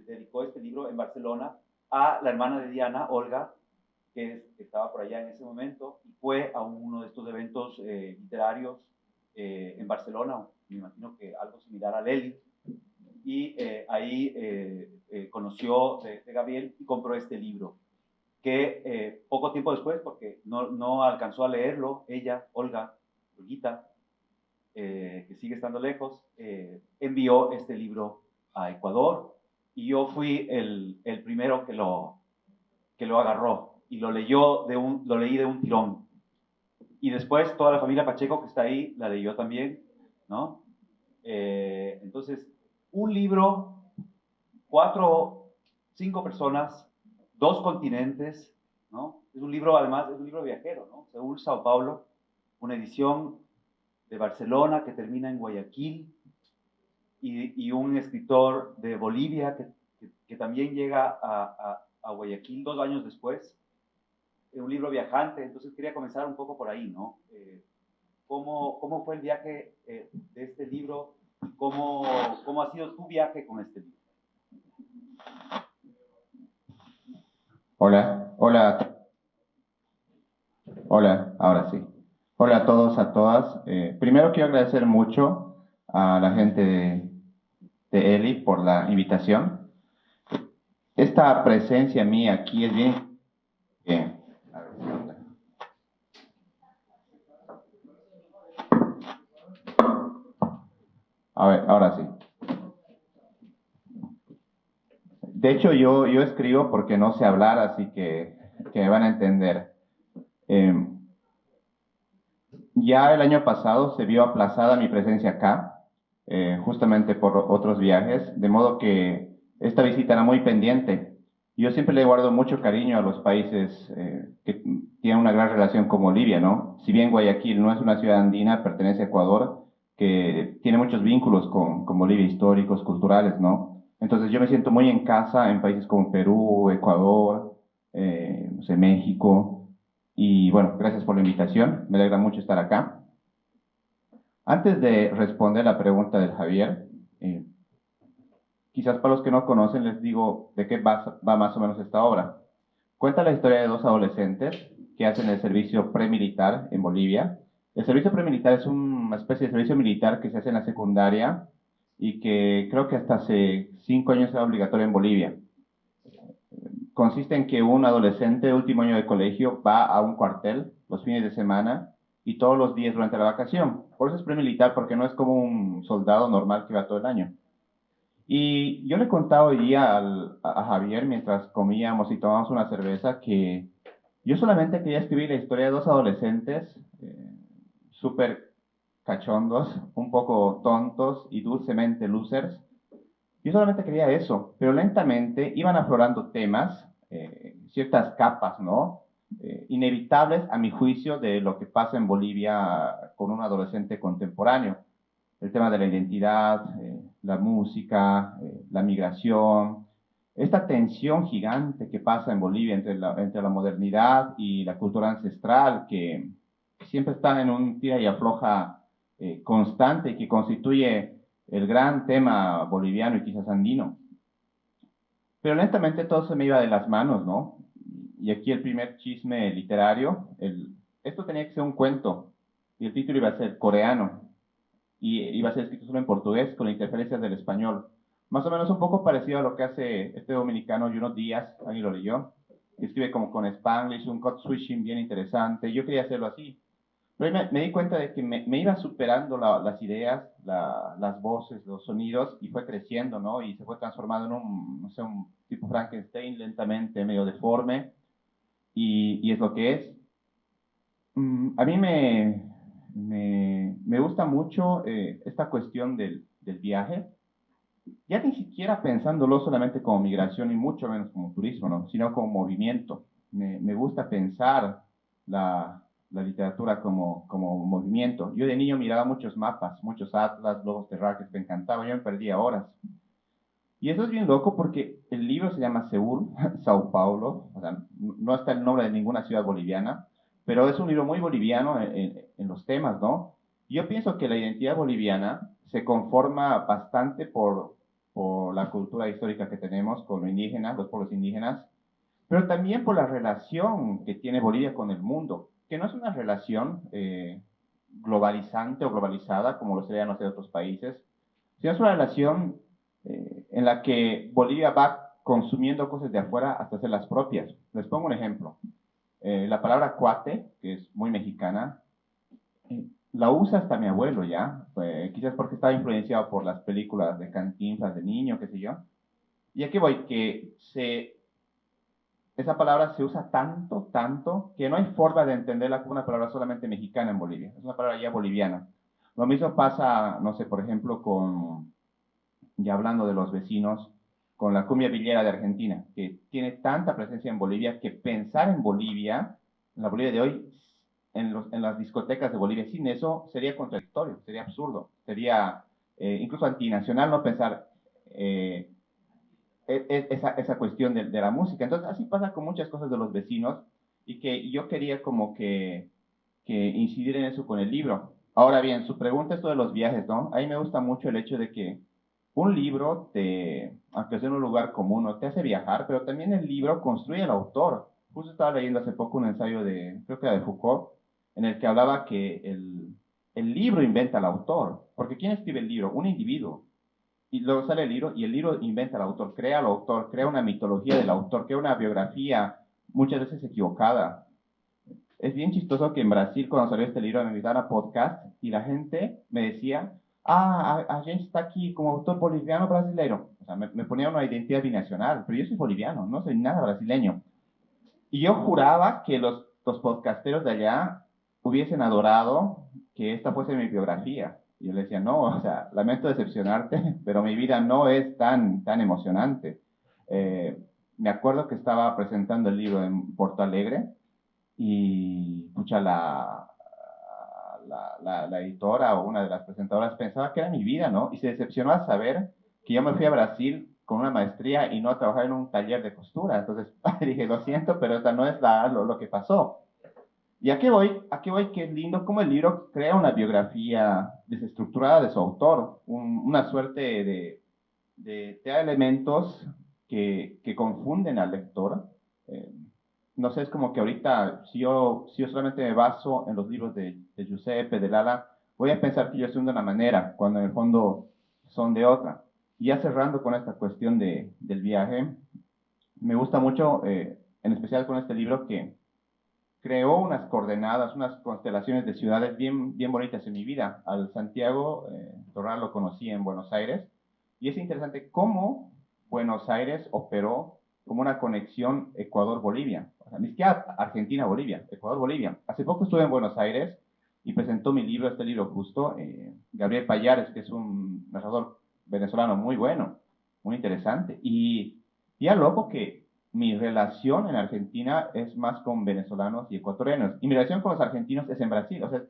dedicó este libro en Barcelona a la hermana de Diana, Olga, que estaba por allá en ese momento, y fue a uno de estos eventos literarios en Barcelona, me imagino que algo similar a Lely, y ahí conoció de Gabriel y compró este libro, que poco tiempo después, porque no alcanzó a leerlo, ella, Olguita, que sigue estando lejos, envió este libro a Ecuador, y yo fui el primero que lo agarró y lo leí de un tirón. Y después toda la familia Pacheco que está ahí la leyó también, ¿no? Entonces, un libro, 5 personas, 2 continentes, ¿no? Es un libro, además, es un libro viajero, ¿no? Seúl, Sao Paulo, una edición de Barcelona que termina en Guayaquil, y un escritor de Bolivia que también llega a Guayaquil 2 años después, un libro viajante. Entonces quería comenzar un poco por ahí, ¿no? ¿Cómo fue el viaje de este libro? ¿Cómo ha sido tu viaje con este libro? Hola, hola, hola, ahora sí. Hola a todos, a todas. Primero quiero agradecer mucho a la gente de Eli por la invitación. Esta presencia mía aquí es bien. Bien. A ver, ¿qué onda? A ver, ahora sí. De hecho, yo escribo porque no sé hablar, así que me van a entender. Eh, ya el año pasado se vio aplazada mi presencia acá, justamente por otros viajes, de modo que esta visita era muy pendiente. Yo siempre le guardo mucho cariño a los países que tienen una gran relación con Bolivia, ¿no? Si bien Guayaquil no es una ciudad andina, pertenece a Ecuador, que tiene muchos vínculos con Bolivia, históricos, culturales, ¿no? Entonces yo me siento muy en casa en países como Perú, Ecuador, no sé, México. Y bueno, gracias por la invitación, me alegra mucho estar acá. Antes de responder la pregunta del Javier, eh, quizás para los que no conocen les digo de qué va más o menos esta obra. Cuenta la historia de dos adolescentes que hacen el servicio premilitar en Bolivia. El servicio premilitar es una especie de servicio militar que se hace en la secundaria y que creo que hasta hace 5 años era obligatorio en Bolivia. Consiste en que un adolescente de último año de colegio va a un cuartel los fines de semana y todos los días durante la vacación. Por eso es premilitar, porque no es como un soldado normal que va todo el año. Y yo le contaba hoy día a Javier, mientras comíamos y tomábamos una cerveza, que yo solamente quería escribir la historia de dos adolescentes súper cachondos, un poco tontos y dulcemente losers. Yo solamente quería eso, pero lentamente iban aflorando temas, ciertas capas, ¿no? Inevitables a mi juicio de lo que pasa en Bolivia con un adolescente contemporáneo. El tema de la identidad, la música, la migración, esta tensión gigante que pasa en Bolivia entre la modernidad y la cultura ancestral, que siempre está en un tira y afloja constante y que constituye el gran tema boliviano y quizás andino. Pero lentamente todo se me iba de las manos, ¿no? Y aquí el primer chisme literario, esto tenía que ser un cuento, y el título iba a ser coreano, y iba a ser escrito solo en portugués, con interferencias del español. Más o menos un poco parecido a lo que hace este dominicano Juno Díaz, alguien lo leyó, que escribe como con Spanglish, un code switching bien interesante. Yo quería hacerlo así. Pero me di cuenta de que me iba superando las ideas, las voces, los sonidos, y fue creciendo, ¿no? Y se fue transformando en no sé, un tipo Frankenstein lentamente, medio deforme, y es lo que es. A mí me gusta mucho esta cuestión del viaje, ya ni siquiera pensándolo solamente como migración y mucho menos como turismo, ¿no? Sino como movimiento. Me gusta pensar la literatura como movimiento. Yo de niño miraba muchos mapas, muchos atlas, globos terráqueos, me encantaba, yo me perdía horas. Y eso es bien loco porque el libro se llama Seúl, Sao Paulo, o sea, no está el nombre de ninguna ciudad boliviana, pero es un libro muy boliviano en los temas, ¿no? Yo pienso que la identidad boliviana se conforma bastante por la cultura histórica que tenemos con lo indígena, los pueblos indígenas, pero también por la relación que tiene Bolivia con el mundo, que no es una relación globalizante o globalizada como lo serían los de otros países, sino es una relación en la que Bolivia va consumiendo cosas de afuera hasta hacerlas propias. Les pongo un ejemplo. La palabra cuate, que es muy mexicana, la usa hasta mi abuelo ya, quizás porque estaba influenciado por las películas de Cantinflas de niño, qué sé yo. Y aquí voy, que esa palabra se usa tanto, tanto, que no hay forma de entenderla como una palabra solamente mexicana en Bolivia. Es una palabra ya boliviana. Lo mismo pasa, no sé, por ejemplo, ya hablando de los vecinos, con la cumbia villera de Argentina, que tiene tanta presencia en Bolivia que pensar en Bolivia, en la Bolivia de hoy, en las discotecas de Bolivia, sin eso sería contradictorio, sería absurdo, sería incluso antinacional no pensar esa cuestión de la música. Entonces, así pasa con muchas cosas de los vecinos y que yo quería como que incidir en eso con el libro. Ahora bien, su pregunta es esto de los viajes, ¿no? A mí me gusta mucho el hecho de que un libro aunque sea en un lugar común, ¿no? Te hace viajar, pero también el libro construye al autor. Justo estaba leyendo hace poco un ensayo creo que era de Foucault, en el que hablaba que el libro inventa al autor. Porque ¿quién escribe el libro? Un individuo. Y luego sale el libro y el libro inventa al autor, crea al autor, crea una mitología del autor, crea una biografía, muchas veces equivocada. Es bien chistoso que en Brasil, cuando salió este libro, me invitaron a podcast y la gente me decía, a gente está aquí como autor boliviano brasileiro. O sea, me ponía una identidad binacional, pero yo soy boliviano, no soy nada brasileño. Y yo juraba que los podcasteros de allá hubiesen adorado que esta fuese mi biografía. Y yo le decía, no, o sea, lamento decepcionarte, pero mi vida no es tan emocionante. Me acuerdo que estaba presentando el libro en Porto Alegre y, pucha, la editora o una de las presentadoras pensaba que era mi vida, ¿no? Y se decepcionó al saber que yo me fui a Brasil con una maestría y no a trabajar en un taller de costura. Entonces dije, lo siento, pero esta no es lo que pasó. ¿Y a qué voy? ¿A qué voy? Que es lindo cómo el libro crea una biografía desestructurada de su autor, una suerte te da elementos que confunden al lector. Eh, no sé, es como que ahorita, si yo solamente me baso en los libros de Giuseppe, de Lala, voy a pensar que yo soy de una manera, cuando en el fondo son de otra. Y ya cerrando con esta cuestión del viaje, me gusta mucho, en especial con este libro, que creó unas coordenadas, unas constelaciones de ciudades bien, bien bonitas en mi vida. Al Santiago Torral lo conocí en Buenos Aires y es interesante cómo Buenos Aires operó como una conexión Ecuador-Bolivia. O sea, ni siquiera Argentina-Bolivia, Ecuador-Bolivia. Hace poco estuve en Buenos Aires y presentó mi libro, este libro justo, Gabriel Payares, que es un narrador venezolano muy bueno, muy interesante. Y ya loco que mi relación en Argentina es más con venezolanos y ecuatorianos. Y mi relación con los argentinos es en Brasil. O sea,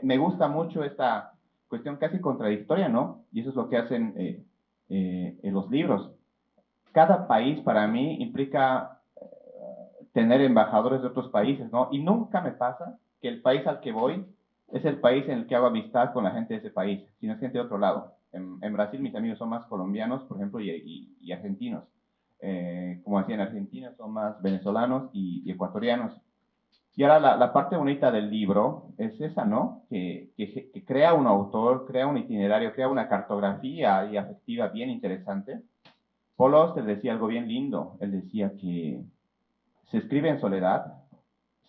me gusta mucho esta cuestión casi contradictoria, ¿no? Y eso es lo que hacen en los libros. Cada país para mí implica tener embajadores de otros países, ¿no? Y nunca me pasa que el país al que voy es el país en el que hago amistad con la gente de ese país, sino es gente de otro lado. En Brasil mis amigos son más colombianos, por ejemplo, y argentinos. Como decía, en Argentina son más venezolanos y ecuatorianos. Y ahora la parte bonita del libro es esa, ¿no? Que crea un autor, crea un itinerario, crea una cartografía y afectiva bien interesante. Paul Auster decía algo bien lindo. Él decía que se escribe en soledad,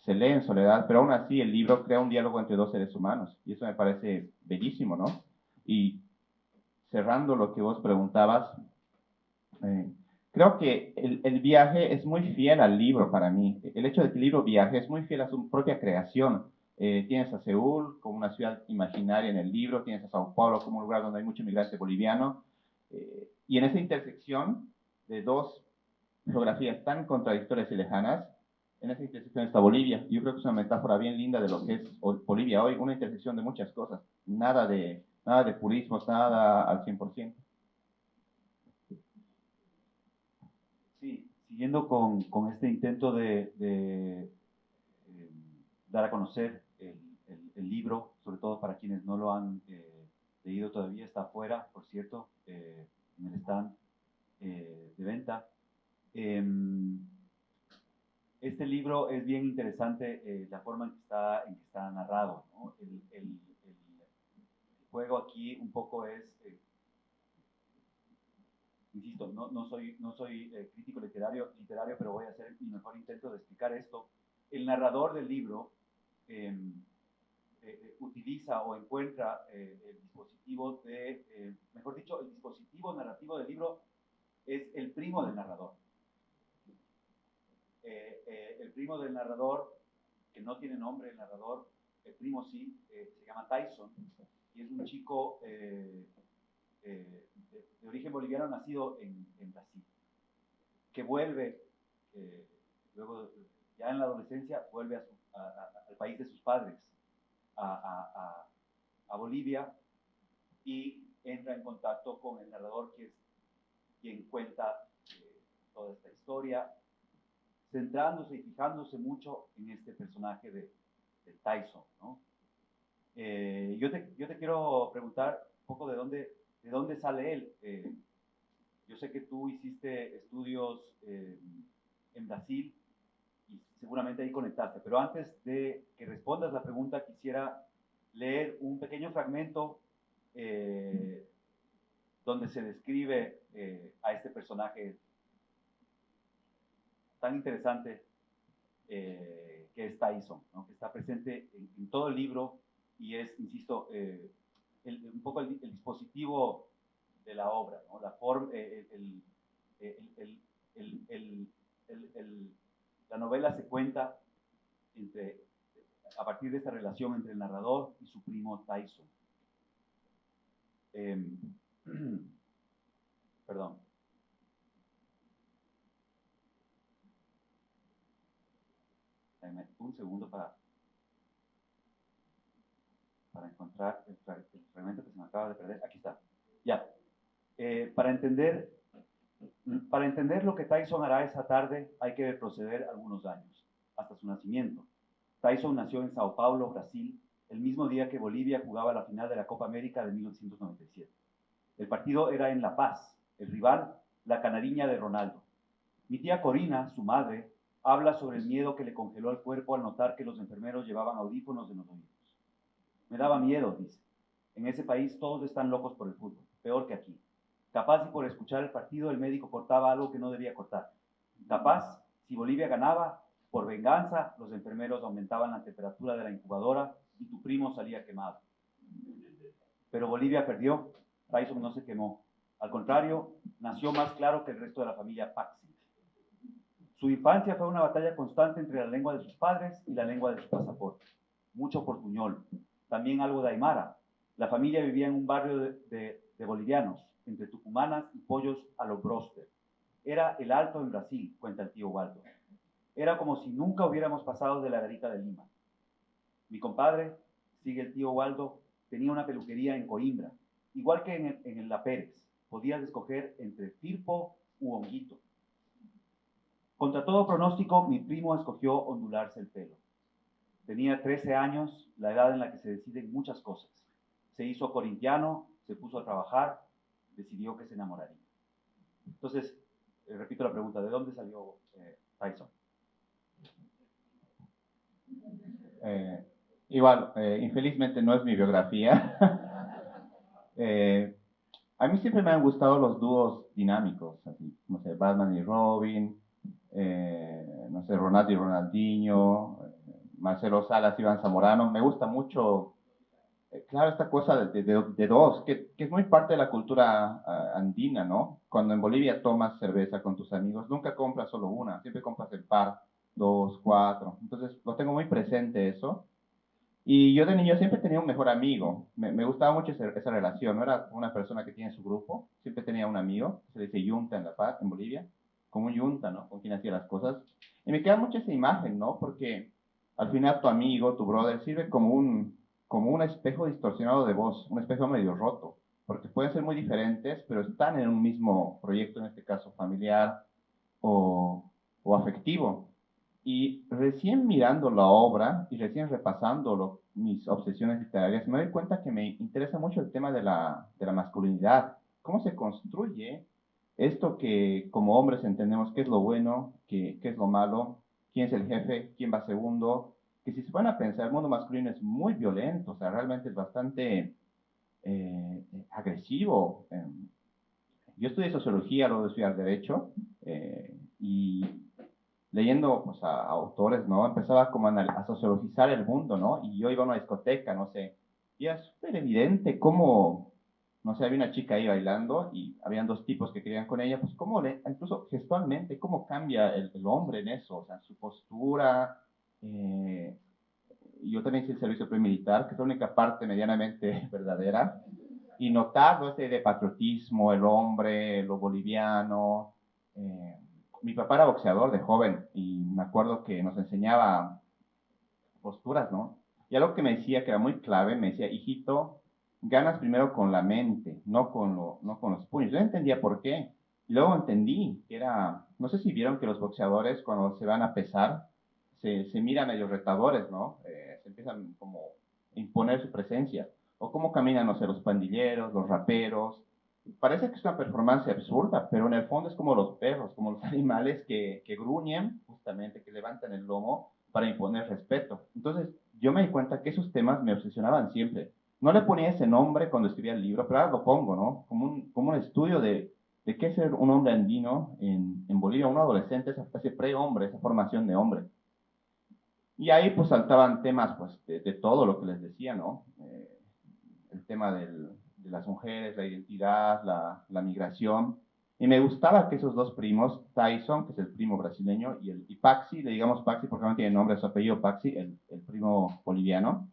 se lee en soledad, pero aún así el libro crea un diálogo entre dos seres humanos. Y eso me parece bellísimo, ¿no? Y cerrando lo que vos preguntabas, eh, creo que el viaje es muy fiel al libro para mí. El hecho de que el libro viaje es muy fiel a su propia creación. Tienes a Seúl como una ciudad imaginaria en el libro, tienes a Sao Paulo como un lugar donde hay mucho inmigrante boliviano. Y en esa intersección de dos geografías tan contradictorias y lejanas, en esa intersección está Bolivia. Yo creo que es una metáfora bien linda de lo que es Bolivia hoy, una intersección de muchas cosas. Nada de purismos, nada al 100%. Sí, siguiendo con este intento eh, dar a conocer el libro, sobre todo para quienes no lo han leído todavía, está afuera, por cierto, en el stand. de venta. Este libro es bien interesante, la forma en que está narrado, ¿no? El juego aquí un poco es, insisto, no soy crítico literario, pero voy a hacer mi mejor intento de explicar esto. El narrador del libro utiliza o encuentra el dispositivo mejor dicho, el dispositivo narrativo del libro es el primo del narrador. El primo del narrador, que no tiene nombre el narrador, el primo sí, se llama Tyson, y es un chico de origen boliviano nacido en Brasil, que vuelve, luego ya en la adolescencia, vuelve al país de sus padres, a Bolivia, y entra en contacto con el narrador, que es quien cuenta toda esta historia, centrándose y fijándose mucho en este personaje de Tyson, ¿no? Yo te quiero preguntar un poco de dónde sale él. Yo sé que tú hiciste estudios en Brasil y seguramente ahí conectaste, pero antes de que respondas la pregunta quisiera leer un pequeño fragmento donde se describe a este personaje tan interesante que es Tyson, ¿no? Que está presente en todo el libro y es, insisto, un poco el dispositivo de la obra, ¿no? La forma, la novela se cuenta a partir de esta relación entre el narrador y su primo Tyson. Perdón. Un segundo para encontrar el fragmento que se me acaba de perder. Aquí está. Ya. Para entender lo que Tyson hará esa tarde, hay que proceder algunos años, hasta su nacimiento. Tyson nació en Sao Paulo, Brasil, el mismo día que Bolivia jugaba la final de la Copa América de 1997. El partido era en La Paz, el rival, la canariña de Ronaldo. Mi tía Corina, su madre, habla sobre el miedo que le congeló el cuerpo al notar que los enfermeros llevaban audífonos en los oídos. Me daba miedo, dice. En ese país todos están locos por el fútbol, peor que aquí. Capaz si por escuchar el partido el médico cortaba algo que no debía cortar. Capaz, si Bolivia ganaba, por venganza, los enfermeros aumentaban la temperatura de la incubadora y tu primo salía quemado. Pero Bolivia perdió, Tyson no se quemó. Al contrario, nació más claro que el resto de la familia Paxi. Su infancia fue una batalla constante entre la lengua de sus padres y la lengua de su pasaporte. Mucho portuñol, también algo de aymara. La familia vivía en un barrio de bolivianos, entre tucumanas y pollos a lo bróster. Era el Alto en Brasil, cuenta el tío Waldo. Era como si nunca hubiéramos pasado de la garita de Lima. Mi compadre, sigue el tío Waldo, tenía una peluquería en Coimbra, igual que en La Pérez. Podías escoger entre Firpo u Honguito. Contra todo pronóstico, mi primo escogió ondularse el pelo. Tenía 13 años, la edad en la que se deciden muchas cosas. Se hizo corintiano, se puso a trabajar, decidió que se enamoraría. Entonces, repito la pregunta, ¿de dónde salió Tyson? Igual, infelizmente no es mi biografía. A mí siempre me han gustado los dúos dinámicos, así, no sé, Batman y Robin, no sé, Ronaldo y Ronaldinho, Marcelo Salas, Iván Zamorano. Me gusta mucho, claro, esta cosa de dos, que es muy parte de la cultura andina, ¿no? Cuando en Bolivia tomas cerveza con tus amigos, nunca compras solo una, siempre compras el par, dos, cuatro. Entonces, lo tengo muy presente eso. Y yo de niño siempre tenía un mejor amigo. Me gustaba mucho esa relación. No era una persona que tiene su grupo. Siempre tenía un amigo. Se le dice yunta en La Paz, en Bolivia. Como un yunta, ¿no? Con quien hacía las cosas. Y me queda mucho esa imagen, ¿no? Porque al final tu amigo, tu brother, sirve como un espejo distorsionado de voz. Un espejo medio roto. Porque pueden ser muy diferentes, pero están en un mismo proyecto, en este caso familiar o afectivo. Y recién mirando la obra y recién repasando mis obsesiones literarias, me doy cuenta que me interesa mucho el tema de la masculinidad. ¿Cómo se construye esto que como hombres entendemos qué es lo bueno, qué es lo malo, quién es el jefe, quién va segundo, que si se van a pensar, el mundo masculino es muy violento, o sea, realmente es bastante agresivo. Yo estudié sociología, luego de estudiar derecho, y leyendo pues, a autores, ¿no? Empezaba como a sociologizar el mundo, ¿no? Y yo iba a una discoteca, no sé, y era súper evidente cómo, no sé, había una chica ahí bailando y habían dos tipos que querían con ella, pues cómo, incluso gestualmente, cómo cambia el hombre en eso, o sea, su postura. eh, yo también hice el servicio premilitar, que es la única parte medianamente verdadera, y notar, ¿no? Ese de patriotismo, el hombre, lo boliviano. eh, Mi papá era boxeador de joven y me acuerdo que nos enseñaba posturas, ¿no? Y algo que me decía que era muy clave, me decía, hijito, ganas primero con la mente, no con los puños. Yo no entendía por qué. Y luego entendí que era, no sé si vieron que los boxeadores cuando se van a pesar, se miran medio retadores, ¿no? Se empiezan como a imponer su presencia. O cómo caminan, no sé, los pandilleros, los raperos. Parece que es una performance absurda, pero en el fondo es como los perros, como los animales que gruñen, justamente, que levantan el lomo para imponer respeto. Entonces, yo me di cuenta que esos temas me obsesionaban siempre. No le ponía ese nombre cuando escribía el libro, pero ahora lo pongo, ¿no? Como un estudio de qué es ser un hombre andino en Bolivia, un adolescente, ese pre-hombre, esa formación de hombre. Y ahí pues saltaban temas pues de todo lo que les decía, ¿no? El tema de las mujeres, la identidad, la migración. Y me gustaba que esos dos primos, Tyson, que es el primo brasileño, y Paxi, le digamos Paxi porque no tiene nombre, su apellido Paxi, el primo boliviano.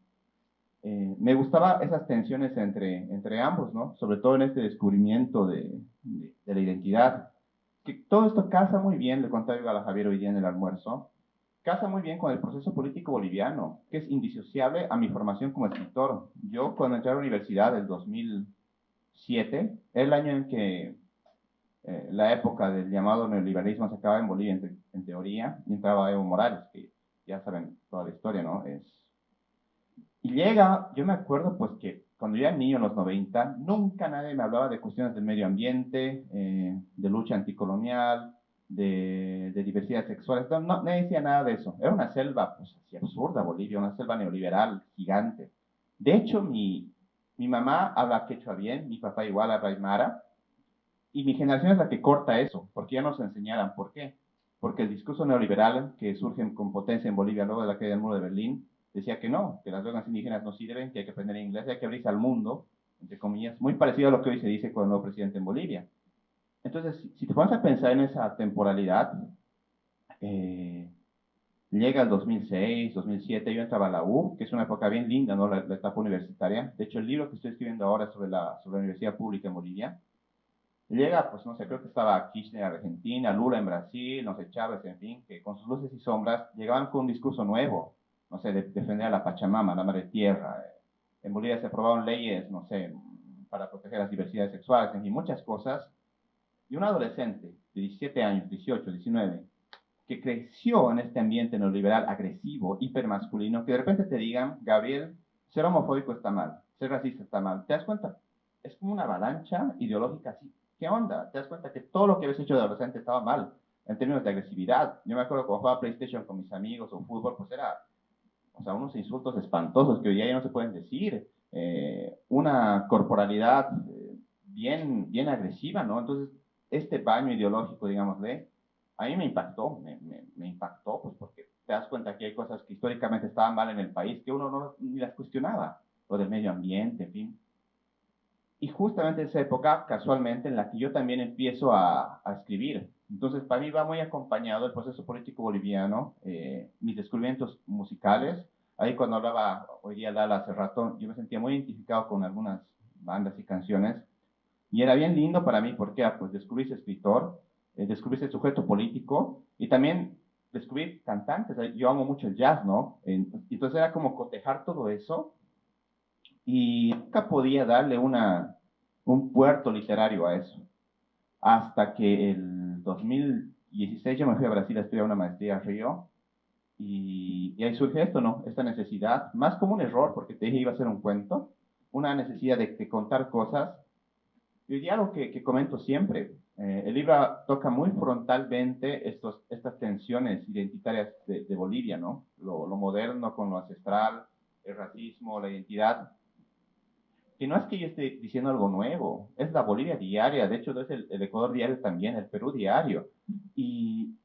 Me gustaba esas tensiones entre ambos, ¿no? Sobre todo en este descubrimiento de la identidad. Que todo esto casa muy bien, le contaba yo a la Javier hoy día en el almuerzo, casa muy bien con el proceso político boliviano, que es indisociable a mi formación como escritor. Yo cuando entré a la universidad del 2007, el año en que la época del llamado neoliberalismo se acaba en Bolivia en teoría, y entraba Evo Morales, que ya saben toda la historia, ¿no? Y llega, yo me acuerdo pues que cuando yo era niño en los 90, nunca nadie me hablaba de cuestiones del medio ambiente, de lucha anticolonial, de diversidad sexual, nadie decía nada de eso. Era una selva pues así absurda Bolivia, una selva neoliberal gigante. De hecho, mi mamá habla quechua bien, mi papá igual habla aymara, y mi generación es la que corta eso, porque ya nos enseñaran por qué. Porque el discurso neoliberal que surge con potencia en Bolivia luego de la caída del muro de Berlín decía que no, que las lenguas indígenas no sirven, que hay que aprender inglés, hay que abrirse al mundo, entre comillas, muy parecido a lo que hoy se dice con el nuevo presidente en Bolivia. Entonces, si te pones a pensar en esa temporalidad, eh, llega el 2006, 2007, yo entraba a la U, que es una época bien linda, ¿no? La etapa universitaria. De hecho, el libro que estoy escribiendo ahora sobre la universidad pública en Bolivia, llega, pues no sé, creo que estaba Kirchner en Argentina, Lula en Brasil, no sé, Chávez, en fin, que con sus luces y sombras llegaban con un discurso nuevo, no sé, de defender a la Pachamama, la madre tierra. En Bolivia se aprobaron leyes, no sé, para proteger las diversidades sexuales, en fin, muchas cosas. Y un adolescente de 17 años, 18, 19, que creció en este ambiente neoliberal agresivo, hipermasculino, que de repente te digan, Gabriel, ser homofóbico está mal, ser racista está mal. ¿Te das cuenta? Es como una avalancha ideológica así. ¿Qué onda? ¿Te das cuenta que todo lo que habías hecho de adolescente estaba mal en términos de agresividad? Yo me acuerdo cuando jugaba PlayStation con mis amigos o fútbol, pues era, o sea, unos insultos espantosos que hoy día ya no se pueden decir. Una corporalidad bien agresiva, ¿no? Entonces, este baño ideológico, digámosle, a mí me impactó, me impactó, pues porque te das cuenta que hay cosas que históricamente estaban mal en el país que uno no, ni las cuestionaba, lo del medio ambiente, en fin. Y justamente esa época, casualmente, en la que yo también empiezo a escribir. Entonces, para mí va muy acompañado el proceso político boliviano, mis descubrimientos musicales. Ahí cuando hablaba hoy día Lala hace rato, yo me sentía muy identificado con algunas bandas y canciones. Y era bien lindo para mí porque pues descubrí ese escritor, descubrí ese sujeto político y también descubrí cantantes. Yo amo mucho el jazz, ¿no? Entonces era como cotejar todo eso y nunca podía darle un puerto literario a eso. Hasta que el 2016 yo me fui a Brasil a estudiar una maestría a Río y ahí surge esto, ¿no? Esta necesidad, más como un error, porque te dije iba a ser un cuento, una necesidad de contar cosas Y hoy día algo que comento siempre, el libro toca muy frontalmente estas tensiones identitarias de Bolivia, ¿no? Lo moderno con lo ancestral, el racismo, la identidad, que no es que yo esté diciendo algo nuevo, es la Bolivia diaria, de hecho es el Ecuador diario también, el Perú diario. Y,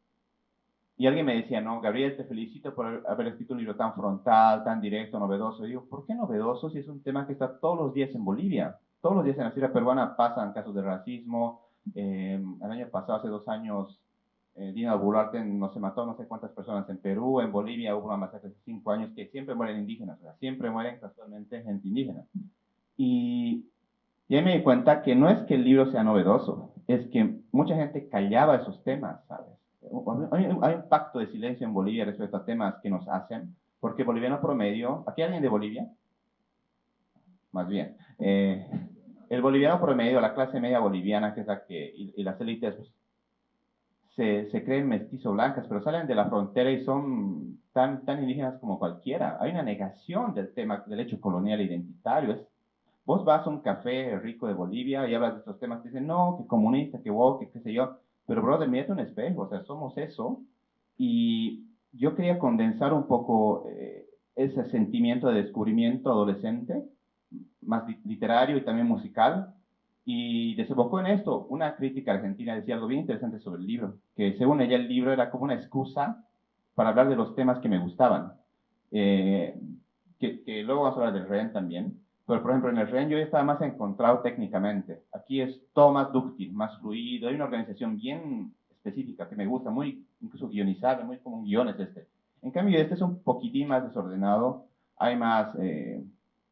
y alguien me decía, no, Gabriel, te felicito por haber escrito un libro tan frontal, tan directo, novedoso. Y digo, ¿por qué novedoso si es un tema que está todos los días en Bolivia? Todos los días en la Sierra peruana pasan casos de racismo. El año pasado, hace 2 años, Dina Boluarte no se mató no sé cuántas personas en Perú. En Bolivia hubo una masacre hace 5 años que siempre mueren indígenas, o sea, siempre mueren casualmente gente indígena. Y, y ahí me di cuenta que no es que el libro sea novedoso, es que mucha gente callaba esos temas, ¿sabes? Hay un pacto de silencio en Bolivia respecto a temas que nos hacen, porque boliviano promedio, ¿aquí hay alguien de Bolivia? Más bien. El boliviano promedio, la clase media boliviana, que es la que, y las élites, pues, se creen mestizo blancas, pero salen de la frontera y son tan indígenas como cualquiera. Hay una negación del tema del hecho colonial e identitario. Vos vas a un café rico de Bolivia y hablas de estos temas, te dicen, no, que comunista, que woke, que qué sé yo. Pero, brother, mírate un espejo, o sea, somos eso. Y yo quería condensar un poco ese sentimiento de descubrimiento adolescente, más literario y también musical. Y desembocó en esto. Una crítica argentina decía algo bien interesante sobre el libro, que según ella el libro era como una excusa para hablar de los temas que me gustaban. Eh, que luego vamos a hablar del REN también. Pero, por ejemplo, en el REN yo ya estaba más encontrado técnicamente. Aquí es todo más dúctil, más fluido. Hay una organización bien específica que me gusta, muy incluso guionizable, muy como un guion es este. En cambio, este es un poquitín más desordenado, hay más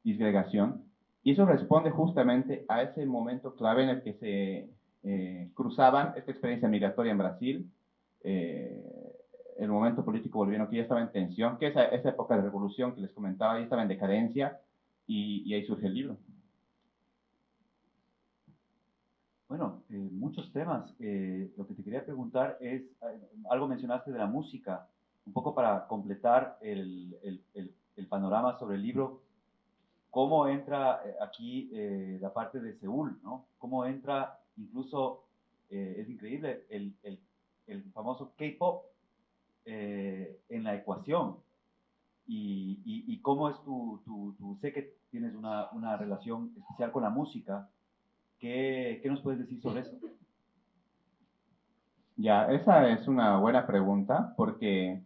disgregación. Y eso responde justamente a ese momento clave en el que se cruzaban esta experiencia migratoria en Brasil, el momento político boliviano que ya estaba en tensión, que esa época de revolución que les comentaba ya estaba en decadencia y ahí surge el libro. Bueno, muchos temas. Lo que te quería preguntar es, algo mencionaste de la música, un poco para completar el panorama sobre el libro. ¿Cómo entra aquí la parte de Seúl, ¿no? ¿Cómo entra incluso, es increíble, el famoso K-pop en la ecuación? Y cómo es sé que tienes una relación especial con la música. ¿Qué nos puedes decir sobre eso? Ya, esa es una buena pregunta porque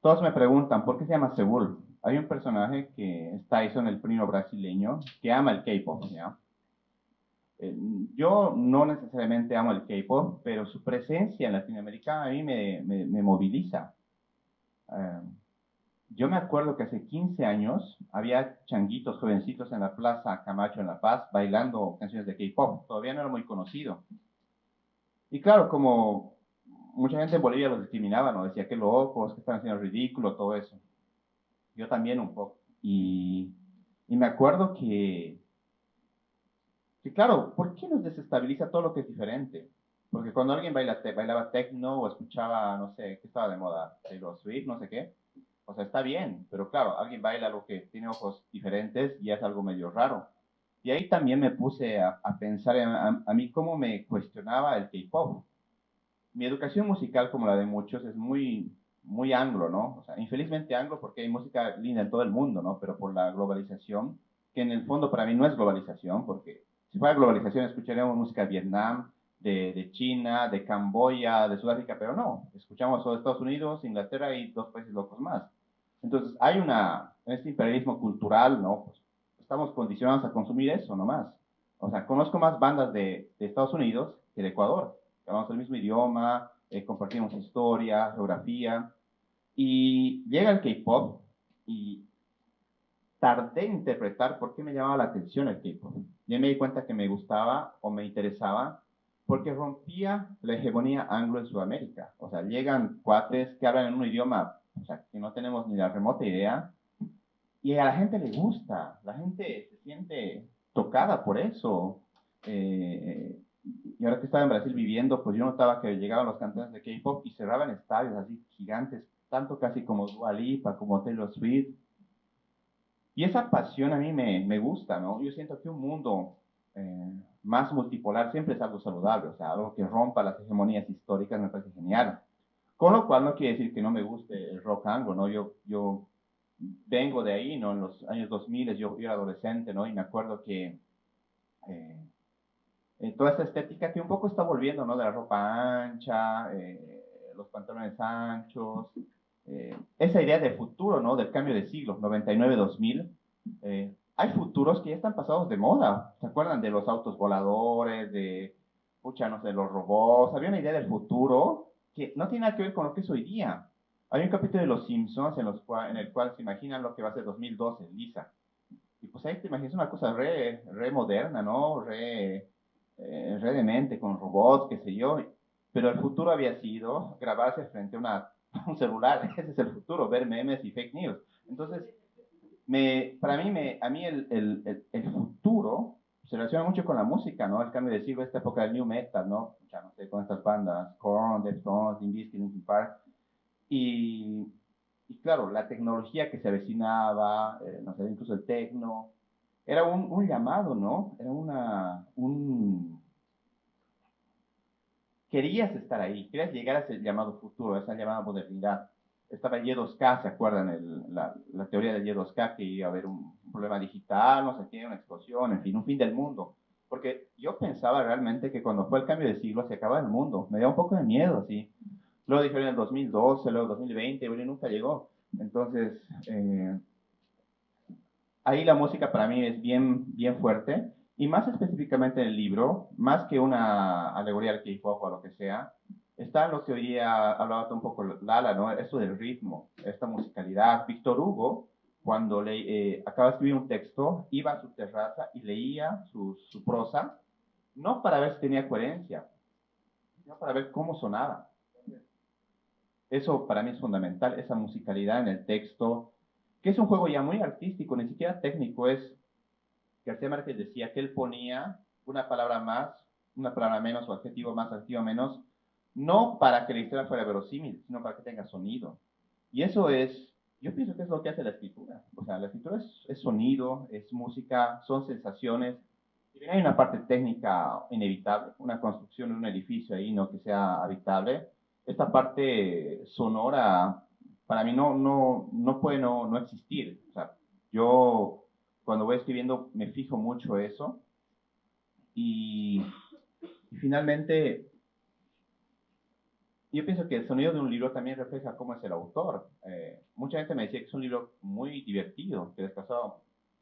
todos me preguntan, ¿por qué se llama Seúl? Hay un personaje que es Tyson, el primo brasileño, que ama el K-pop, ¿ya? Eh, yo no necesariamente amo el K-pop, pero su presencia en Latinoamérica a mí me moviliza. Eh, yo me acuerdo que hace 15 años había changuitos jovencitos en la Plaza Camacho en La Paz bailando canciones de K-pop. Todavía no era muy conocido. Y claro, como mucha gente en Bolivia los discriminaba, ¿no? Decía que locos, que están haciendo ridículo, todo eso. Yo también un poco. Y me acuerdo que, claro, ¿por qué nos desestabiliza todo lo que es diferente? Porque cuando alguien bailaba techno o escuchaba, no sé, ¿qué estaba de moda? Taylor Swift, no sé qué. O sea, está bien, pero claro, alguien baila lo que tiene ojos diferentes y es algo medio raro. Y ahí también me puse a pensar a mí cómo me cuestionaba el K-pop. Mi educación musical, como la de muchos, es muy anglo, ¿no? O sea, infelizmente anglo porque hay música linda en todo el mundo, ¿no? Pero por la globalización, que en el fondo para mí no es globalización, porque si fuera globalización escucharíamos música de Vietnam, de China, de Camboya, de Sudáfrica, pero no, escuchamos solo Estados Unidos, Inglaterra y 2 países locos más. Entonces, en este imperialismo cultural, ¿no? Pues estamos condicionados a consumir eso nomás. O sea, conozco más bandas de Estados Unidos que de Ecuador, hablamos el mismo idioma, compartimos historia, geografía, y llega el K-pop y tardé en interpretar por qué me llamaba la atención el K-pop. Ya me di cuenta que me gustaba o me interesaba porque rompía la hegemonía anglo en Sudamérica. O sea, llegan cuates que hablan en un idioma, o sea, que no tenemos ni la remota idea, y a la gente le gusta, la gente se siente tocada por eso. Eh, y ahora que estaba en Brasil viviendo, pues yo notaba que llegaban los cantantes de K-pop y cerraban estadios así gigantes, tanto casi como Dua Lipa, como Taylor Swift. Y esa pasión a mí me gusta, ¿no? Yo siento que un mundo más multipolar siempre es algo saludable, o sea, algo que rompa las hegemonías históricas me parece genial. Con lo cual no quiere decir que no me guste el rock anglo, ¿no? Yo vengo de ahí, ¿no? En los años 2000 yo era adolescente, ¿no? Y me acuerdo que eh, toda esta estética que un poco está volviendo, ¿no? De la ropa ancha, los pantalones anchos, esa idea de futuro, ¿no? Del cambio de siglo, 99-2000. Hay futuros que ya están pasados de moda. ¿Se acuerdan de los autos voladores, de, pucha, no sé, los robots? Había una idea del futuro que no tiene nada que ver con lo que es hoy día. Hay un capítulo de Los Simpsons en el cual se imaginan lo que va a ser 2012, Lisa. Y pues ahí te imaginas una cosa re moderna, ¿no? Re demente, con robots, qué sé yo. Pero el futuro había sido grabarse frente a un celular. Ese es el futuro, ver memes y fake news. Entonces, a mí el futuro se relaciona mucho con la música, ¿no? El cambio de siglo, esta época del new metal, ¿no? Ya no sé, con estas bandas, Korn, Deftones, Limp Bizkit, Linkin Park. Y, y claro, la tecnología que se avecinaba, no sé, incluso el techno, era un llamado, ¿no? Era querías estar ahí, querías llegar a ese llamado futuro, a esa llamada modernidad. Estaba el Y2K, ¿se acuerdan? La teoría del Y2K, que iba a haber un problema digital, no sé qué, una explosión, en fin, un fin del mundo. Porque yo pensaba realmente que cuando fue el cambio de siglo se acababa el mundo. Me dio un poco de miedo, así. Luego dijeron en el 2012, luego 2020, y nunca llegó. Entonces, ahí la música para mí es bien fuerte, y más específicamente en el libro, más que una alegoría al K-pop o a lo que sea, está lo que hoy día hablaba un poco Lala, ¿no? Esto del ritmo, esta musicalidad. Víctor Hugo, cuando acaba de escribir un texto, iba a su terraza y leía su prosa, no para ver si tenía coherencia, sino para ver cómo sonaba. Eso para mí es fundamental, esa musicalidad en el texto, que es un juego ya muy artístico, ni siquiera técnico. García Márquez decía que él ponía una palabra más, una palabra menos, o adjetivo más, adjetivo menos, no para que la historia fuera verosímil, sino para que tenga sonido. Y eso yo pienso que es lo que hace la escritura. O sea, la escritura es sonido, es música, son sensaciones. Si bien hay una parte técnica inevitable, una construcción de un edificio ahí, no que sea habitable, esta parte sonora para mí no puede no existir. O sea, yo cuando voy escribiendo me fijo mucho eso, y, y finalmente yo pienso que el sonido de un libro también refleja cómo es el autor. Mucha gente me decía que es un libro muy divertido, que les causaba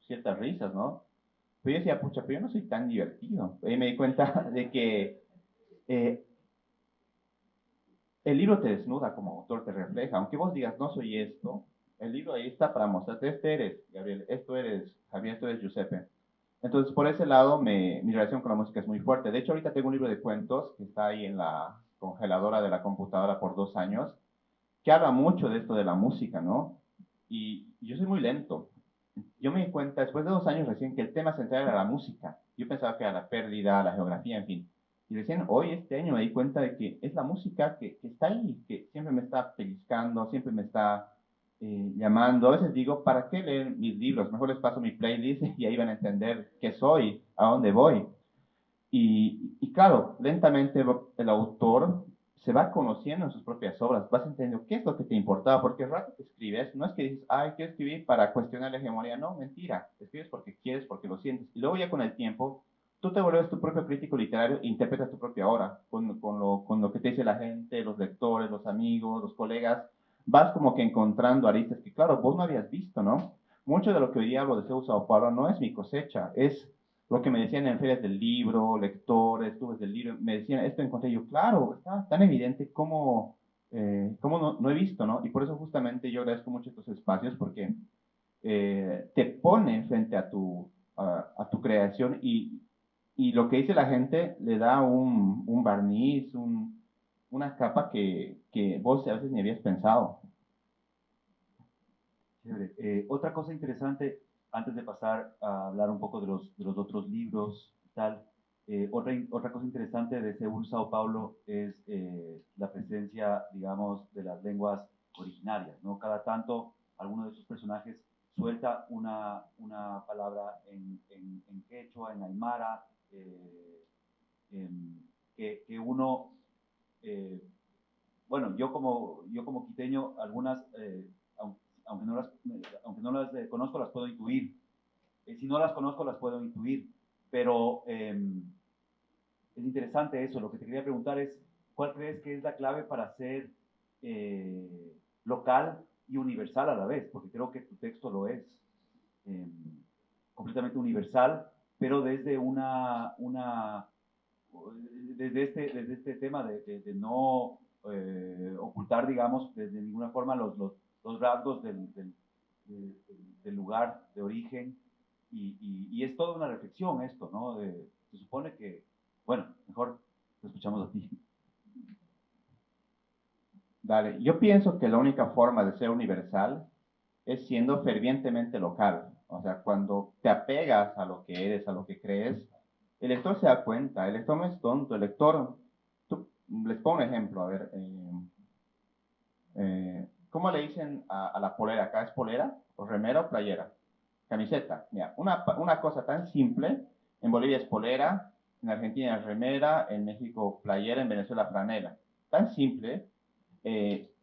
ciertas risas, ¿no? Pero yo decía, pucha, pero yo no soy tan divertido. Y me di cuenta de que eh, el libro te desnuda como autor, te refleja. Aunque vos digas, no soy esto, el libro ahí está para mostrarte, este eres, Gabriel, esto eres, Javier, esto eres Giuseppe. Entonces, por ese lado, mi relación con la música es muy fuerte. De hecho, ahorita tengo un libro de cuentos que está ahí en la congeladora de la computadora por 2 años, que habla mucho de esto de la música, ¿no? Y yo soy muy lento. Yo me di cuenta después de 2 años recién que el tema central era la música. Yo pensaba que era la pérdida, la geografía, en fin. Y recién hoy, este año, me di cuenta de que es la música que está ahí, que siempre me está pellizcando, siempre me está llamando. A veces digo, ¿para qué leer mis libros? Mejor les paso mi playlist y ahí van a entender qué soy, a dónde voy. Y claro, lentamente el autor se va conociendo en sus propias obras, vas entendiendo qué es lo que te importaba, porque el rato que escribes, no es que dices, ay, quiero escribir para cuestionar la hegemonía, no, mentira, escribes porque quieres, porque lo sientes, y luego ya con el tiempo, tú te vuelves tu propio crítico literario e interpretas tu propia obra, con lo que te dice la gente, los lectores, los amigos, los colegas, vas como que encontrando aristas que, claro, vos no habías visto, ¿no? Mucho de lo que hoy día hablo de CEU Sao Paulo no es mi cosecha, es lo que me decían en ferias del libro, lectores, clubes del libro, me decían, esto encontré yo, claro, está tan evidente como no he visto, ¿no? Y por eso justamente yo agradezco mucho estos espacios, porque te ponen frente a tu creación, y lo que dice la gente le da un barniz, una capa que vos a veces ni habías pensado. Chévere. Otra cosa interesante, antes de pasar a hablar un poco de los otros libros y tal, otra cosa interesante de Seúl, Sao Paulo, es la presencia, digamos, de las lenguas originarias, ¿no? Cada tanto, alguno de sus personajes suelta una palabra en quechua, en aymara, eh, que uno, eh, bueno, yo como quiteño, algunas, aunque no las conozco, las puedo intuir. Si no las conozco, las puedo intuir. Pero es interesante eso. Lo que te quería preguntar es, ¿cuál crees que es la clave para ser local y universal a la vez? Porque creo que tu texto lo es eh, completamente universal, pero desde desde este tema de no ocultar, digamos, de ninguna forma los rasgos del lugar de origen. Y es toda una reflexión esto, ¿no? Se supone que, bueno, mejor lo escuchamos a ti. Dale, yo pienso que la única forma de ser universal es siendo fervientemente local. O sea, cuando te apegas a lo que eres, a lo que crees, el lector se da cuenta, el lector no es tonto, el lector, les pongo un ejemplo, a ver, ¿cómo le dicen a la polera? ¿Acá es polera? ¿O remera o playera? Camiseta. Mira, una cosa tan simple, en Bolivia es polera, en Argentina es remera, en México playera, en Venezuela franela. Tan simple.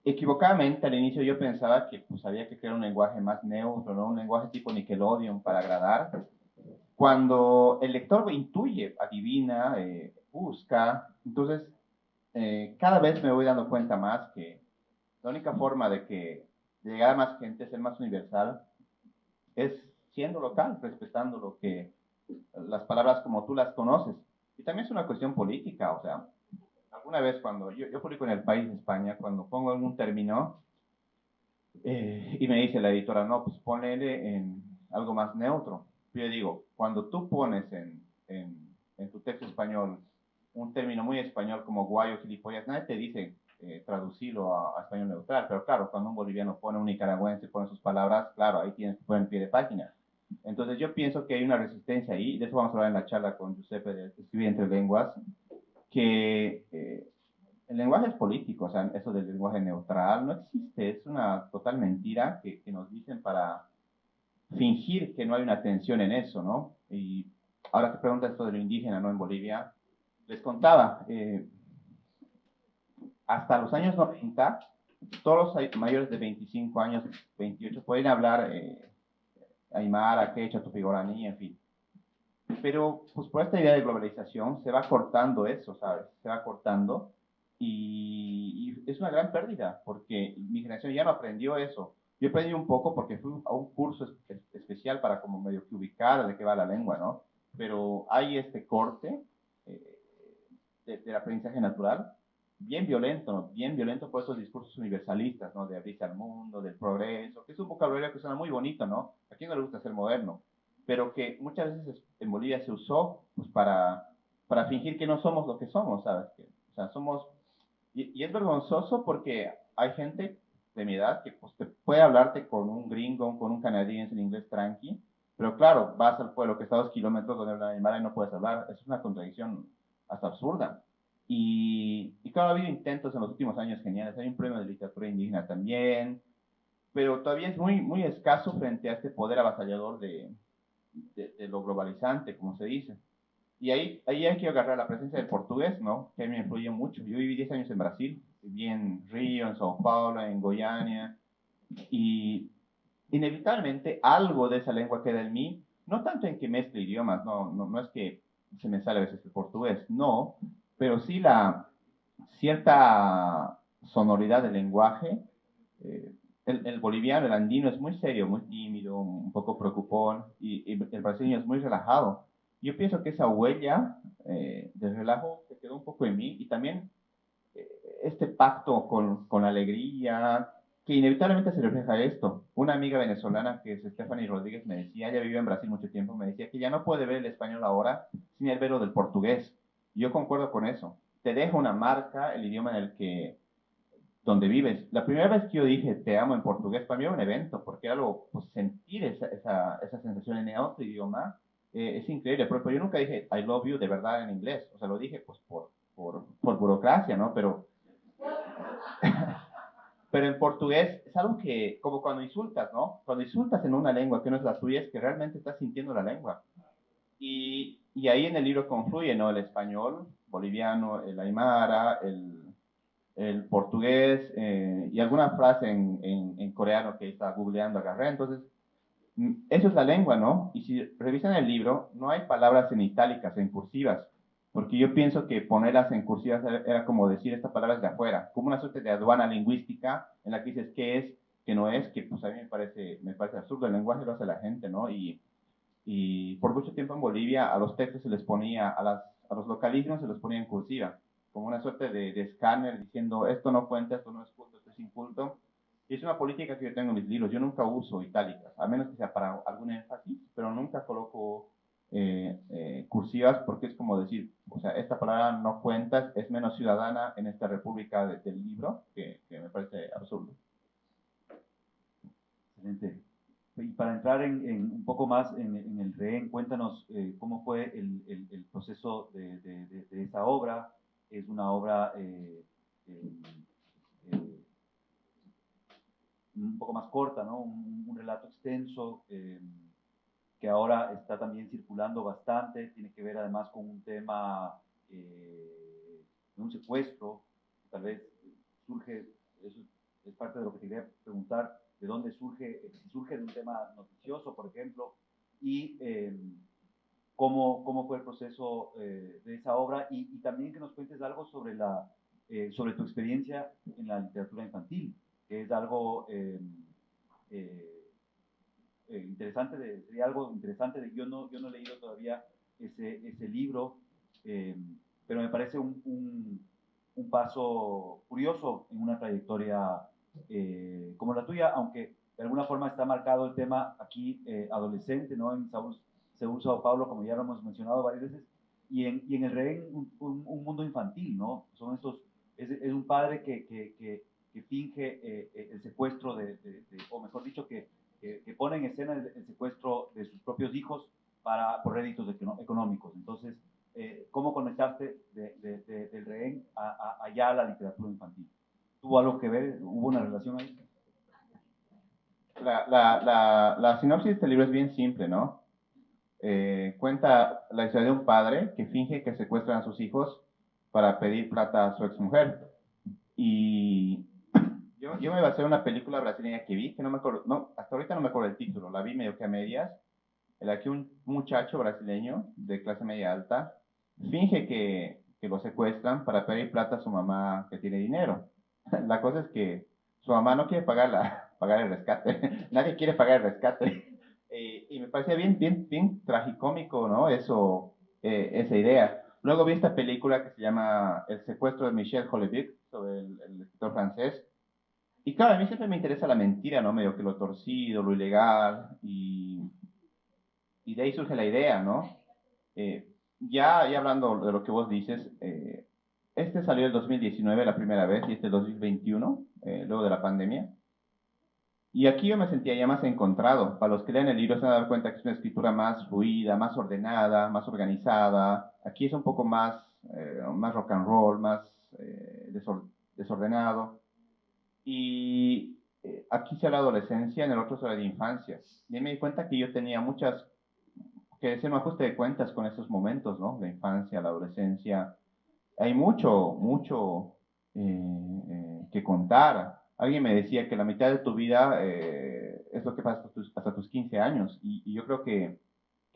Equivocadamente al inicio yo pensaba que pues había que crear un lenguaje más neutro, ¿no? Un lenguaje tipo Nickelodeon para agradar. Cuando el lector intuye, adivina, busca, entonces cada vez me voy dando cuenta más que la única forma de llegar a más gente, ser más universal, es siendo local, respetando las palabras como tú las conoces. Y también es una cuestión política, o sea, alguna vez cuando yo publico en El País de España, cuando pongo algún término y me dice la editora, no, pues ponle en algo más neutro. Yo digo, cuando tú pones en tu texto español un término muy español como guayo, gilipollas, nadie te dice traducirlo a español neutral, pero claro, cuando un boliviano pone, un nicaragüense pone sus palabras, claro, ahí tienes que poner en pie de página. Entonces yo pienso que hay una resistencia ahí, de eso vamos a hablar en la charla con Giuseppe de Escribir entre Lenguas, que el lenguaje es político, o sea, eso del lenguaje neutral no existe, es una total mentira que nos dicen para fingir que no hay una tensión en eso, ¿no? Y ahora que preguntas esto de lo indígena, ¿no? En Bolivia, les contaba, hasta los años 90, todos los mayores de 25 años, 28, pueden hablar aymara, quechua, tupi-guaraní, en fin. Pero pues por esta idea de globalización se va cortando eso, ¿sabes? Se va cortando y es una gran pérdida porque mi generación ya no aprendió eso. Yo aprendí un poco porque fui a un curso especial para como medio que ubicar de qué va la lengua, ¿no? Pero hay este corte eh, del aprendizaje natural bien violento, ¿no? Bien violento por esos discursos universalistas, ¿no? De abrirse al mundo, del progreso, que es un vocabulario que suena muy bonito, ¿no? ¿A quién no le gusta ser moderno? Pero que muchas veces en Bolivia se usó pues, para fingir que no somos lo que somos, ¿sabes? O sea, somos... Y es vergonzoso porque hay gente de mi edad que pues, te puede hablarte con un gringo, con un canadiense en inglés tranqui, pero claro, vas al pueblo que está a 2 kilómetros donde hablan aymara y no puedes hablar. Es una contradicción hasta absurda. Y claro, ha habido intentos en los últimos años geniales. Hay un premio de literatura indígena también, pero todavía es muy escaso frente a este poder avasallador de lo globalizante, como se dice. Y ahí hay que agarrar la presencia del portugués, ¿no? Que a mí me influye mucho. Yo viví 10 años en Brasil, viví en Río, en Sao Paulo, en Goiânia, y inevitablemente algo de esa lengua queda en mí, no tanto en que mezcle idiomas, no es que se me sale a veces el portugués, no, pero sí la cierta sonoridad del lenguaje. eh, el boliviano, el andino es muy serio, muy tímido, un poco preocupón, y el brasileño es muy relajado. Yo pienso que esa huella de relajo se quedó un poco en mí y también eh, este pacto con la alegría, que inevitablemente se refleja esto. Una amiga venezolana que es Stephanie Rodríguez me decía, ella vivió en Brasil mucho tiempo, me decía que ya no puede ver el español ahora sin el velo del portugués. Yo concuerdo con eso. Te deja una marca el idioma en el que donde vives. La primera vez que yo dije te amo en portugués, para mí era un evento, porque era algo, pues sentir esa sensación en otro idioma es increíble. Por ejemplo, yo nunca dije I love you de verdad en inglés, o sea, lo dije pues por burocracia, ¿no? Pero en portugués es algo que, como cuando insultas, ¿no? Cuando insultas en una lengua que no es la tuya, es que realmente estás sintiendo la lengua. Y y ahí en el libro confluye, ¿no? El español boliviano, el aymara, el portugués y alguna frase en coreano que está googleando, agarré. Entonces, eso es la lengua, ¿no? Y si revisan el libro, no hay palabras en itálicas, en cursivas, porque yo pienso que ponerlas en cursivas era como decir esta palabra es de afuera, como una suerte de aduana lingüística en la que dices qué es, qué no es, que pues a mí me parece absurdo. El lenguaje lo hace la gente, ¿no? Y por mucho tiempo en Bolivia a los textos se les ponía, a los localismos se los ponía en cursiva, como una suerte de escáner diciendo esto no cuenta, esto no es culto, esto es inculto. Y es una política que yo tengo en mis libros. Yo nunca uso itálicas, a menos que sea para algún énfasis, pero nunca coloco cursivas porque es como decir, o sea, esta palabra no cuenta, es menos ciudadana en esta república del libro, que me parece absurdo. Excelente. Y para entrar un poco más en el rehén, cuéntanos cómo fue el proceso de esa obra. Es una obra eh, eh, un poco más corta, ¿no? Un relato extenso que ahora está también circulando bastante. Tiene que ver además con un tema de un secuestro. Tal vez surge, eso es parte de lo que te quería preguntar, de dónde surge, si surge de un tema noticioso, por ejemplo, y cómo fue el proceso de esa obra y también que nos cuentes algo sobre, sobre tu experiencia en la literatura infantil, que es algo eh, interesante, sería algo interesante. Yo no he leído todavía ese libro, eh, pero me parece un paso curioso en una trayectoria como la tuya, aunque de alguna forma está marcado el tema aquí adolescente, ¿no? En Seúl, Sao Paulo, como ya lo hemos mencionado varias veces, y en el rehén un mundo infantil, ¿no? Son estos, es un padre que finge el secuestro o mejor dicho, que pone en escena el secuestro de sus propios hijos por réditos económicos. Entonces, ¿cómo conectaste del rehén allá a la literatura infantil? ¿Tuvo algo que ver? ¿Hubo una relación ahí? La sinopsis de este libro es bien simple, ¿no? Cuenta la historia de un padre que finge que secuestran a sus hijos para pedir plata a su exmujer. Y yo me basé en una película brasileña que vi, que no me acuerdo, no, hasta ahorita no me acuerdo el título, la vi medio que a medias, en la que un muchacho brasileño de clase media alta finge que lo secuestran para pedir plata a su mamá que tiene dinero. La cosa es que su mamá no quiere pagar el rescate, nadie quiere pagar el rescate. Y me parecía bien tragicómico, ¿no? Esa idea. Luego vi esta película que se llama El secuestro de Michel Houellebecq, sobre el escritor francés. Y claro, a mí siempre me interesa la mentira, ¿no? Medio que lo torcido, lo ilegal, y de ahí surge la idea, ¿no? Ya hablando de lo que vos dices, este salió el 2019 la primera vez y este el 2021, luego de la pandemia. Y aquí yo me sentía ya más encontrado. Para los que leen el libro se van a dar cuenta que es una escritura más fluida, más ordenada, más organizada. Aquí es un poco más rock and roll, más desordenado. Y aquí se habla de adolescencia, en el otro se habla de infancia. Y me di cuenta que yo tenía que hacer un ajuste de cuentas con esos momentos, ¿no? La infancia, la adolescencia. Hay mucho que contar. Alguien me decía que la mitad de tu vida es lo que pasa hasta tus 15 años y yo creo que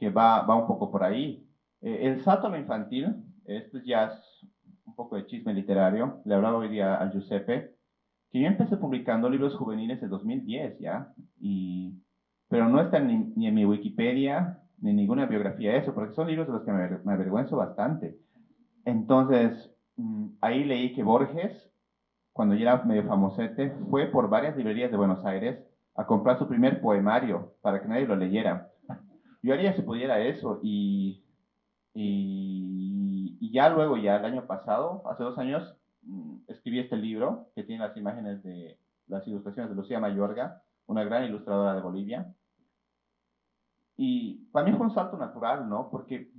va un poco por ahí. El salto a lo infantil, esto ya es un poco de chisme literario, le hablaba hoy día a Giuseppe, que yo empecé publicando libros juveniles en 2010 ya, pero no están ni en mi Wikipedia ni en ninguna biografía eso, porque son libros de los que me avergüenzo bastante. Entonces, ahí leí que Borges, cuando ya era medio famosete, fue por varias librerías de Buenos Aires a comprar su primer poemario para que nadie lo leyera. Yo haría si pudiera eso y ya luego, ya el año pasado, hace 2 años, escribí este libro que tiene las imágenes de las ilustraciones de Lucía Mayorga, una gran ilustradora de Bolivia. Y para mí fue un salto natural, ¿no? Porque,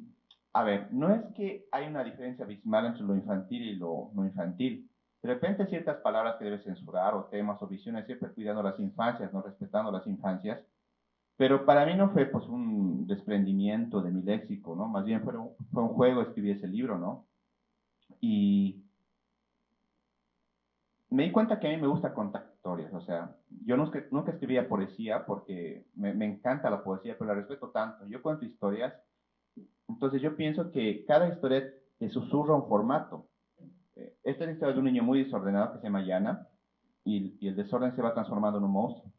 a ver, no es que hay una diferencia abismal entre lo infantil y lo no infantil. De repente ciertas palabras que debes censurar o temas o visiones, siempre cuidando las infancias, no respetando las infancias. Pero para mí no fue pues un desprendimiento de mi léxico, ¿no? Más bien fue un juego escribir ese libro, ¿no? Y me di cuenta que a mí me gusta contar historias, o sea, yo nunca escribía poesía porque me encanta la poesía, pero la respeto tanto. Yo cuento historias, entonces yo pienso que cada historia te susurra un formato. Esta es la historia de un niño muy desordenado que se llama Yana y el desorden se va transformando en un monstruo.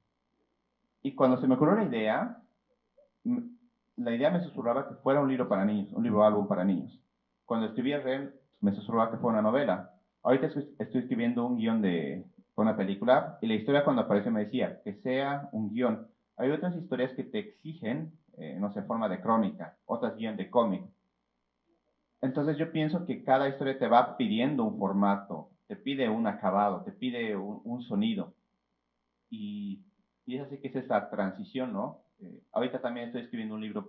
Y cuando se me ocurrió m- la idea me susurraba que fuera un libro para niños, un libro álbum para niños. Cuando escribía Ren, me susurraba que fuera una novela. Ahorita estoy escribiendo un guión de una película y la historia cuando apareció me decía que sea un guión. Hay otras historias que te exigen, no sé, forma de crónica, otras guión de cómic. Entonces yo pienso que cada historia te va pidiendo un formato, te pide un acabado, te pide un sonido. Y, y es así que es esa transición, ¿no? Ahorita también estoy escribiendo un libro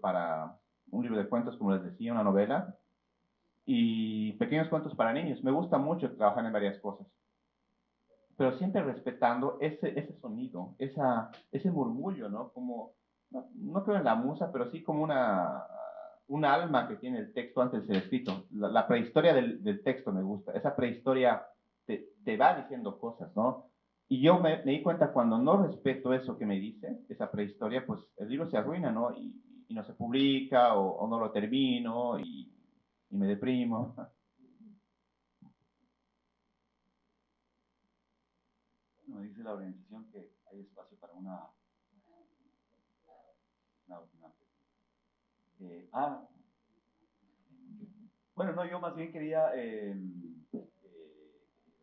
de cuentos, como les decía, una novela, y pequeños cuentos para niños. Me gusta mucho trabajar en varias cosas, pero siempre respetando ese sonido, ese murmullo, ¿no? Como, no creo en la musa, pero sí como un alma que tiene el texto antes de ser escrito. La prehistoria del texto me gusta. Esa prehistoria te va diciendo cosas, ¿no? Y yo me di cuenta cuando no respeto eso que me dice, esa prehistoria, pues el libro se arruina, ¿no? Y no se publica o no lo termino y me deprimo. Bueno, dice la organización que hay espacio para una última pregunta. Bueno, no, yo más bien quería,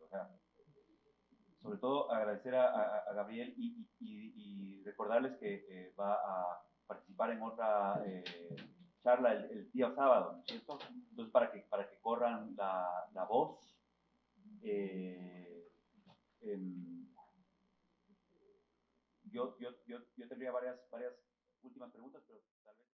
o sea, sobre todo agradecer a Gabriel y recordarles que va a participar en otra charla el día sábado, ¿no es cierto? Entonces, para que corran la voz, eh, em, yo tendría varias últimas preguntas, pero tal vez...